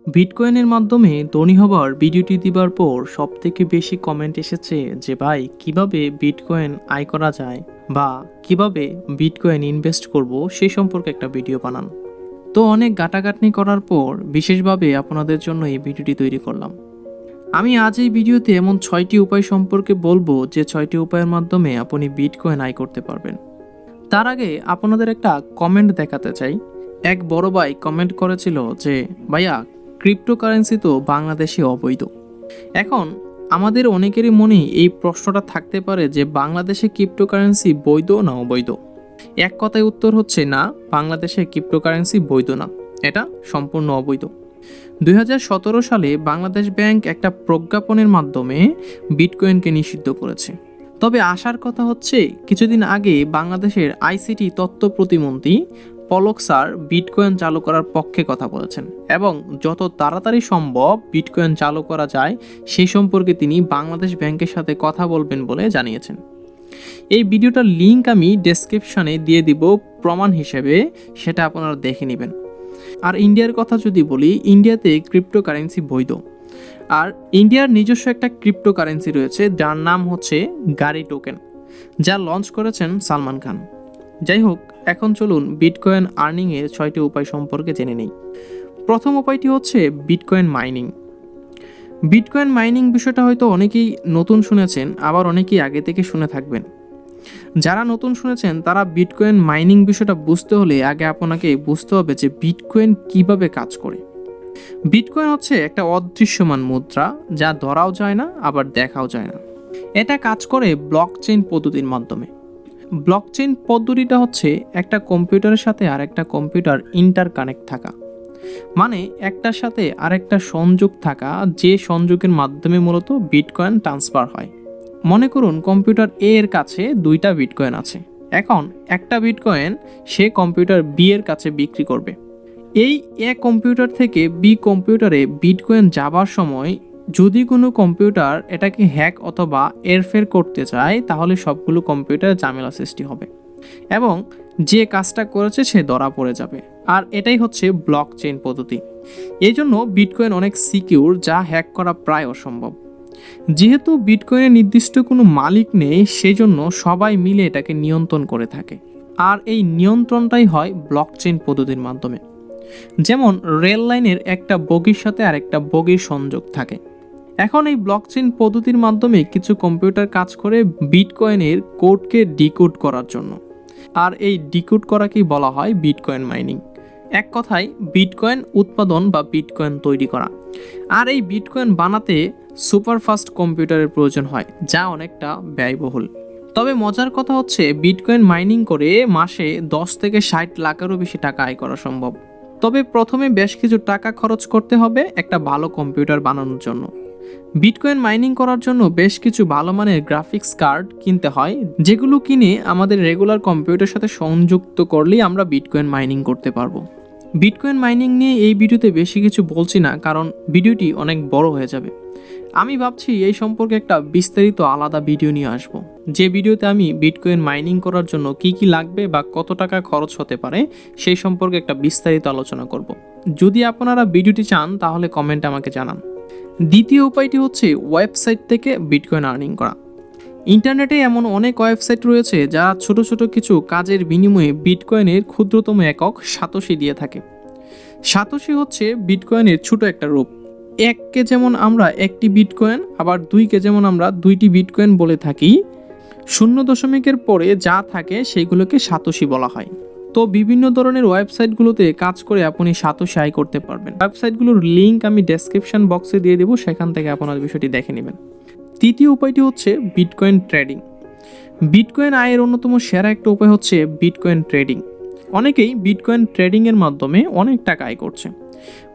বিটকয়েনের মাধ্যমে ধনী হবার ভিডিওটি দিবার পর সবথেকে বেশি কমেন্ট এসেছে যে ভাই কিভাবে বিটকয়েন আয় করা যায় বা কিভাবে বিটকয়েন ইনভেস্ট করব সেই সম্পর্কে একটা ভিডিও বানান। তো অনেক ঘাটাঘাটনি করার পর বিশেষভাবে আপনাদের জন্য এই ভিডিওটি তৈরি করলাম। আমি আজ এই ভিডিওতে এমন 6টি উপায় সম্পর্কে বলবো যে 6টি উপায়ের মাধ্যমে আপনি বিটকয়েন আয় করতে পারবেন। তার আগে আপনাদের একটা কমেন্ট দেখাতে চাই। এক বড় ভাই কমেন্ট করেছিল যে ভাইয়া ক্রিপ্টোকারেন্সি তো বাংলাদেশে অবৈধ। এখন আমাদের অনেকেরই মনে এই প্রশ্নটা থাকতে পারে যে বাংলাদেশে ক্রিপ্টোকারেন্সি বৈধ না অবৈধ। এক কথায় উত্তর হচ্ছে না, বাংলাদেশে ক্রিপ্টোকারেন্সি বৈধ না, এটা সম্পূর্ণ অবৈধ। 2017 সালে বাংলাদেশ ব্যাংক একটা প্রজ্ঞাপনের মাধ্যমে বিটকয়েনকে নিষিদ্ধ করেছে। তবে আসার কথা হচ্ছে কিছুদিন আগে বাংলাদেশের আইসিটি তথ্য প্রতিমন্ত্রী পলক স্যার বিটকয়েন চালু করার পক্ষে কথা বলেছেন এবং যত তাড়াতাড়ি সম্ভব বিটকয়েন চালু করা যায় সেই সম্পর্কে তিনি বাংলাদেশ ব্যাংকের সাথে কথা বলবেন বলে জানিয়েছেন। এই ভিডিওটার লিঙ্ক আমি ডেসক্রিপশনে দিয়ে দিব প্রমাণ হিসেবে, সেটা আপনারা দেখে নেবেন। আর ইন্ডিয়ার কথা যদি বলি, ইন্ডিয়াতে ক্রিপ্টোকারেন্সি বৈধ। আর ইন্ডিয়ার নিজস্ব একটা ক্রিপ্টোকারেন্সি রয়েছে যার নাম হচ্ছে গাড়ি টোকেন, যা লঞ্চ করেছেন সালমান খান। যাই হোক, এখন চলুন বিটকয়েন আর্নিংয়ের 6টি উপায় সম্পর্কে জেনে নেই। প্রথম উপায়টি হচ্ছে বিটকয়েন মাইনিং। বিটকয়েন মাইনিং বিষয়টা হয়তো অনেকেই নতুন শুনেছেন, আবার অনেকেই আগে থেকে শুনে থাকবেন। যারা নতুন শুনেছেন তারা বিটকয়েন মাইনিং বিষয়টা বুঝতে হলে আগে আপনাকে বুঝতে হবে যে বিটকয়েন কিভাবে কাজ করে। বিটকয়েন হচ্ছে একটা অদৃশ্যমান মুদ্রা, যা ধরাও যায় না আবার দেখাও যায় না। এটা কাজ করে ব্লকচেইন পদ্ধতির মাধ্যমে। ব্লকচেইন পদ্ধতিটা হচ্ছে একটা কম্পিউটারের সাথে আরেকটা কম্পিউটার ইন্টারকানেক্ট থাকা, মানে একটার সাথে আরেকটা সংযোগ থাকা, যে সংযোগের মাধ্যমে মূলত বিটকয়েন ট্রান্সফার হয়। মনে করুন কম্পিউটার এ এর কাছে 2টা বিটকয়েন আছে। এখন একটা বিটকয়েন সে কম্পিউটার বি এর কাছে বিক্রি করবে। এই এ কম্পিউটার থেকে বি কম্পিউটারে বিটকয়েন যাবার সময় যদি কোনো কম্পিউটার এটাকে হ্যাক অথবা এরফের করতে চায় তাহলে সবগুলো কম্পিউটারে ঝামেলা সৃষ্টি হবে এবং যে কাজটা করেছে সে ধরা পড়ে যাবে। আর এটাই হচ্ছে ব্লকচেইন পদ্ধতি। এই জন্য বিটকয়েন অনেক সিকিউর, যা হ্যাক করা প্রায় অসম্ভব। যেহেতু বিটকয়েনের নির্দিষ্ট কোনো মালিক নেই, সেই জন্য সবাই মিলে এটাকে নিয়ন্ত্রণ করে থাকে। আর এই নিয়ন্ত্রণটাই হয় ব্লকচেইন পদ্ধতির মাধ্যমে। যেমন রেল লাইনের একটা বগির সাথে আরেকটা বগির সংযোগ থাকে। এখন এই ব্লকচেইন পদ্ধতির মাধ্যমে কিছু কম্পিউটার কাজ করে বিটকয়েনের কোডকে ডিকোড করার জন্য। আর এই ডিকোড করাকেই বলা হয় বিটকয়েন মাইনিং। এক কথায় বিটকয়েন উৎপাদন বা বিটকয়েন তৈরি করা। আর এই বিটকয়েন বানাতে সুপারফাস্ট কম্পিউটারের প্রয়োজন হয়, যা অনেকটা ব্যয়বহুল। তবে মজার কথা হচ্ছে বিটকয়েন মাইনিং করে মাসে 10 থেকে 60 লাখেরও বেশি টাকা আয় করা সম্ভব। তবে প্রথমে বেশ কিছু টাকা খরচ করতে হবে একটা ভালো কম্পিউটার বানানোর জন্য। বিটকয়েন মাইনিং করার জন্য বেশ কিছু ভালো মানের গ্রাফিক্স কার্ড কিনতে হয়, যেগুলো কিনে আমাদের রেগুলার কম্পিউটারের সাথে সংযুক্ত করলেই আমরা বিটকয়েন মাইনিং করতে পারবো। বিটকয়েন মাইনিং নিয়ে এই ভিডিওতে বেশি কিছু বলছি না, কারণ ভিডিওটি অনেক বড় হয়ে যাবে। আমি ভাবছি এই সম্পর্কে একটা বিস্তারিত আলাদা ভিডিও নিয়ে আসব, যে ভিডিওতে আমি বিটকয়েন মাইনিং করার জন্য কি কি লাগবে বা কত টাকা খরচ হতে পারে সেই সম্পর্কে একটা বিস্তারিত আলোচনা করব। যদি আপনারা ভিডিওটি চান তাহলে কমেন্টে আমাকে জানান। দ্বিতীয় উপায়টি হচ্ছে ওয়েবসাইট থেকে বিটকয়েন আর্নিং করা। ইন্টারনেটে এমন অনেক ওয়েবসাইট রয়েছে যা ছোট ছোট কিছু কাজের বিনিময়ে বিটকয়েনের ক্ষুদ্রতম একক সাতোশি দিয়ে থাকে। সাতোশি হচ্ছে বিটকয়েনের ছোট একটা রূপ। 1কে যেমন আমরা একটি বিটকয়েন, আবার 2কে যেমন আমরা 2টি বিটকয়েন বলে থাকি, 0.এর পরে যা থাকে সেইগুলোকে সাতোশি বলা হয়। তো বিভিন্ন ধরনের ওয়েবসাইটগুলোতে কাজ করে আপনি সাতোশি আয় করতে পারবেন। ওয়েবসাইটগুলোর লিঙ্ক আমি ডেসক্রিপশন বক্সে দিয়ে দেবো, সেখান থেকে আপনারা বিষয়টি দেখে নেবেন। তৃতীয় উপায়টি হচ্ছে বিটকয়েন ট্রেডিং। বিটকয়েন আয়ের অন্যতম সেরা একটা উপায় হচ্ছে বিটকয়েন ট্রেডিং। অনেকেই বিটকয়েন ট্রেডিংয়ের মাধ্যমে অনেক টাকা আয় করছে।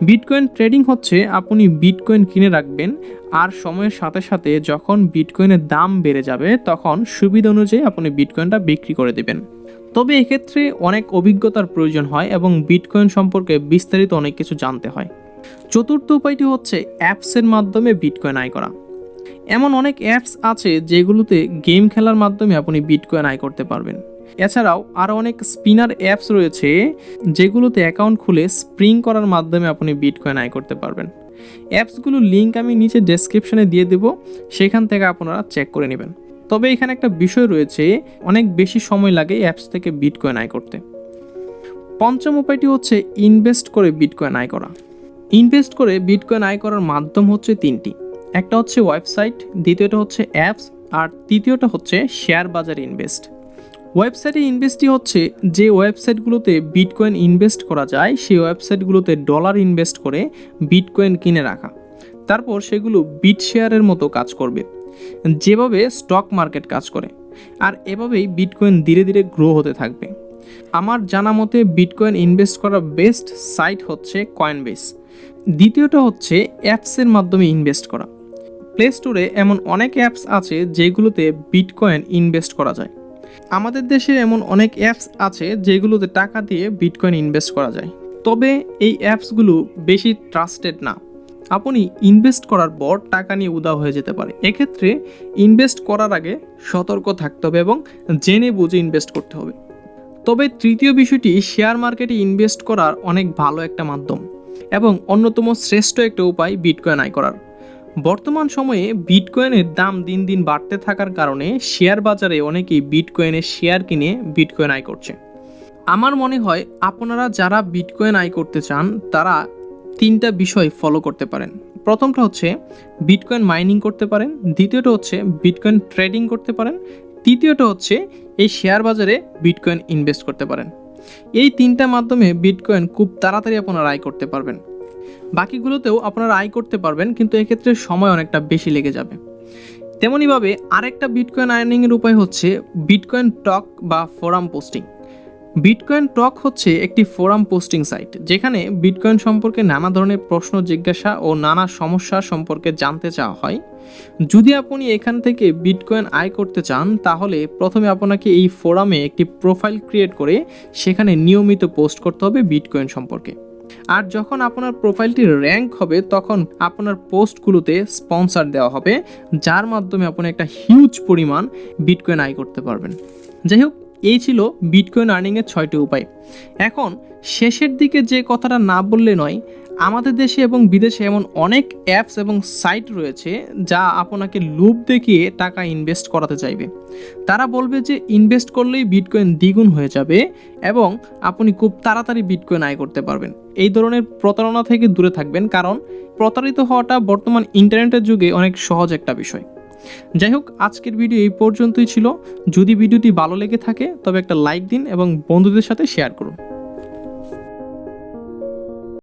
বিটকয়েন ট্রেডিং হচ্ছে আপনি বিটকয়েন কিনে রাখবেন আর সময়ের সাথে সাথে যখন বিটকয়েনের দাম বেড়ে যাবে তখন সুবিধা অনুযায়ী আপনি বিটকয়েনটা বিক্রি করে দেবেন। তবে এক্ষেত্রে অনেক অভিজ্ঞতার প্রয়োজন হয় এবং বিটকয়েন সম্পর্কে বিস্তারিত অনেক কিছু জানতে হয়। চতুর্থ উপায়টি হচ্ছে অ্যাপসের মাধ্যমে বিটকয়েন আয় করা। এমন অনেক অ্যাপস আছে যেগুলোতে গেম খেলার মাধ্যমে আপনি বিটকয়েন আয় করতে পারবেন। এছাড়াও আরও অনেক স্পিনার অ্যাপস রয়েছে যেগুলোতে অ্যাকাউন্ট খুলে স্প্রিং করার মাধ্যমে আপনি বিটকয়েন আয় করতে পারবেন। অ্যাপসগুলোর লিঙ্ক আমি নিচে ডেসক্রিপশনে দিয়ে দেব, সেখান থেকে আপনারা চেক করে নেবেন। তবে এখানে একটা বিষয় রয়েছে, অনেক বেশি সময় লাগে অ্যাপস থেকে বিটকয়েন আয় করতে। পঞ্চম উপায়টি হচ্ছে ইনভেস্ট করে বিটকয়েন আয় করা। ইনভেস্ট করে বিটকয়েন আয় করার মাধ্যম হচ্ছে তিনটি। একটা হচ্ছে ওয়েবসাইট, দ্বিতীয়টা হচ্ছে অ্যাপস, আর তৃতীয়টা হচ্ছে শেয়ার বাজারে ইনভেস্ট। ওয়েবসাইটে ইনভেস্টই হচ্ছে যে ওয়েবসাইটগুলোতে বিটকয়েন ইনভেস্ট করা যায় সেই ওয়েবসাইটগুলোতে ডলার ইনভেস্ট করে বিটকয়েন কিনে রাখা, তারপর সেগুলো বিট শেয়ারের মতো কাজ করবে, যেভাবে স্টক মার্কেট কাজ করে। আর এভাবেই বিটকয়েন ধীরে ধীরে গ্রো হতে থাকবে। আমার জানা মতে বিটকয়েন ইনভেস্ট করার বেস্ট সাইট হচ্ছে কয়েনবেস। দ্বিতীয়টা হচ্ছে অ্যাপসের মাধ্যমে ইনভেস্ট করা। প্লে স্টোরে এমন অনেক অ্যাপস আছে যেগুলোতে বিটকয়েন ইনভেস্ট করা যায়। আমাদের দেশে এমন অনেক অ্যাপস আছে যেগুলোতে টাকা দিয়ে বিটকয়েন ইনভেস্ট করা যায়, তবে এই অ্যাপসগুলো বেশি ট্রাস্টেড না। আপনি ইনভেস্ট করার পর টাকা নিয়ে উধাও হয়ে যেতে পারে। এক্ষেত্রে ইনভেস্ট করার আগে সতর্ক থাকতে হবে এবং জেনে বুঝে ইনভেস্ট করতে হবে। তবে তৃতীয় বিষয়টি, শেয়ার মার্কেটে ইনভেস্ট করার অনেক ভালো একটা মাধ্যম এবং অন্যতম শ্রেষ্ঠ একটা উপায় বিটকয়েন আয় করার। বর্তমান সময়ে বিটকয়েনের দাম দিন দিন বাড়তে থাকার কারণে শেয়ার বাজারে অনেকেই বিটকয়েনের শেয়ার কিনে বিটকয়েন আয় করছে। আমার মনে হয় আপনারা যারা বিটকয়েন আয় করতে চান তারা তিনটা বিষয় ফলো করতে পারেন। প্রথমটা হচ্ছে বিটকয়েন মাইনিং করতে পারেন, দ্বিতীয়টা হচ্ছে বিটকয়েন ট্রেডিং করতে পারেন, তৃতীয়টা হচ্ছে এই শেয়ার বাজারে বিটকয়েন ইনভেস্ট করতে পারেন। এই তিনটা মাধ্যমে বিটকয়েন খুব তাড়াতাড়ি আপনারা আয় করতে পারবেন। বাকিগুলোতেও আপনারা আয় করতে পারবেন, কিন্তু এক্ষেত্রে সময় অনেকটা বেশি লেগে যাবে। তেমনইভাবে আরেকটা বিটকয়েন আর্নিংয়ের উপায় হচ্ছে বিটকয়েন টক বা ফোরাম পোস্টিং। বিটকয়েন টক হচ্ছে একটি ফোরাম পোস্টিং সাইট, যেখানে বিটকয়েন সম্পর্কে নানা ধরনের প্রশ্ন জিজ্ঞাসা ও নানা সমস্যা সম্পর্কে জানতে চাওয়া হয়। যদি আপনি এখান থেকে বিটকয়েন আয় করতে চান তাহলে প্রথমে আপনাকে এই ফোরামে একটি প্রোফাইল ক্রিয়েট করে সেখানে নিয়মিত পোস্ট করতে হবে বিটকয়েন সম্পর্কে। আর যখন আপনার প্রোফাইলটি র্যাঙ্ক হবে তখন আপনার পোস্টগুলোতে স্পন্সর দেওয়া হবে, যার মাধ্যমে আপনি একটা হিউজ পরিমাণ বিটকয়েন আয় করতে পারবেন। যাই হোক, এই ছিল বিটকয়েন আর্নিংয়ের 6টি উপায়। এখন শেষের দিকে যে কথাটা না বললে নয়, আমাদের দেশে এবং বিদেশে এমন অনেক অ্যাপস এবং সাইট রয়েছে যা আপনাকে লোভ দেখিয়ে টাকা ইনভেস্ট করাতে চাইবে। তারা বলবে যে ইনভেস্ট করলেই বিটকয়েন দ্বিগুণ হয়ে যাবে এবং আপনি খুব তাড়াতাড়ি বিটকয়েন আয় করতে পারবেন। এই ধরনের প্রতারণা থেকে দূরে থাকবেন, কারণ প্রতারিত হওয়াটা বর্তমান ইন্টারনেটের যুগে অনেক সহজ একটা বিষয়। যাই হোক, আজকের ভিডিও এই পর্যন্তই ছিল। যদি ভিডিওটি ভালো লেগে থাকে তবে একটা লাইক দিন এবং বন্ধুদের সাথে শেয়ার করুন।